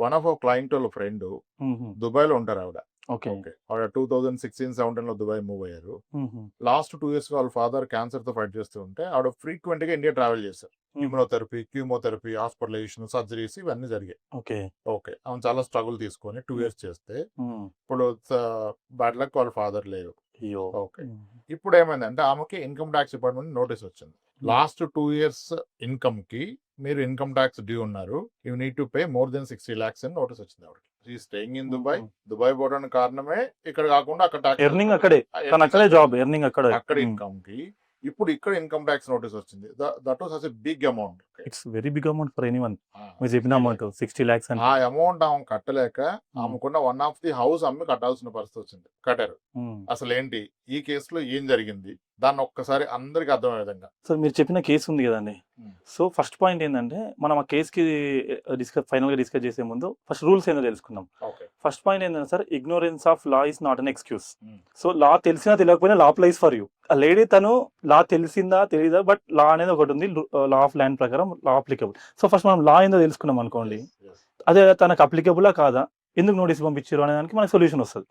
One of our client వాళ్ళ friend Dubai లో ఉంటారు ఆవిడ. ఓకే. ఓకే, ఆవిడ 2016-17 లో దుబాయ్ మూవ్ అయ్యారు. లాస్ట్ 2 years వాళ్ళ ఫాదర్ క్యాన్సర్ తో ఫైట్ చేస్తూ ఉంటే ఆవిడ ఫ్రీక్వెంట్ గా ఇండియా ట్రావెల్ చేశారు. క్యూమోథెరపీ, హాస్పిటలైజేషన్, సర్జరీస్ ఇవన్నీ జరిగాయి. ఓకే. ఓకే, ఆమె చాలా స్ట్రగుల్ తీసుకొని 2 years చేస్తే ఇప్పుడు బ్యాడ్ లక్ వాళ్ళ ఫాదర్ లేరు. అయ్యో. ఓకే, ఇప్పుడు ఏమైందంటే ఆమెకి ఇన్కమ్ ట్యాక్స్ డిపార్ట్మెంట్ నోటీస్ వచ్చింది. లాస్ట్ 2 years ఇన్కమ్ కి మీరు ఇన్కమ్ ట్యాక్స్ డ్యూ ఉన్నారు, you need to pay more than 60 lakhs అని నోటీస్ వచ్చింది ఆవిడకి. Staying in Dubai. దుబాయ్ పోవడానికి కారణమే ఇక్కడ కాకుండా అక్కడ tax ఎర్నింగ్ అక్కడే, తను అక్కడే జాబ్, ఎర్నింగ్ అక్కడే, అక్కడ ఇన్కమ్ కి. ఇప్పుడు ఇక్కడ ఇన్కమ్ ట్యాక్స్ నోటీస్ వచ్చింది. That was a big amount. It's very big amount for anyone. మీరు చెప్పిన అమౌంట్ 60 lakhs అని. ఆ అమౌంట్ ఆమె కట్టలేక ఆమెకున్న వన్ ఆఫ్ ది హౌస్ అమ్మి కట్టాల్సిన పరిస్థితి వచ్చింది. కట్టారు. అసలు ఏంటి ఈ కేసులో ఏం జరిగింది, దాన్ని ఒక్కసారి అందరికి అర్థమయ్యే విధంగా. సో మీరు చెప్పిన కేసు ఉంది కదండి, సో ఫస్ట్ పాయింట్ ఏంటంటే మనం ఆ కేసుకి ఫైనల్ గా డిస్కస్ చేసే ముందు ఫస్ట్ రూల్స్ ఏందో తెలుసుకుందాం. ఫస్ట్ పాయింట్ ఏంటంటే sir, ignorance of law is not an excuse. So law తెలిసినా తెలియకపోయినా లా అప్లైస్ ఫర్ యూ. ఆ లేడీ తను లా తెలిసిందా తెలీదా, బట్ లా అనేది ఒకటి ఉంది, లా ఆఫ్ ల్యాండ్ ప్రకారం లా అప్లికబుల్. సో ఫస్ట్ మనం లా ఏందో తెలుసుకున్నాం అనుకోండి, అదే తనకు అప్లికబులా కాదా, ఎందుకు నోటీస్ పంపించారు అనే దానికి మనకి సొల్యూషన్ వస్తుంది.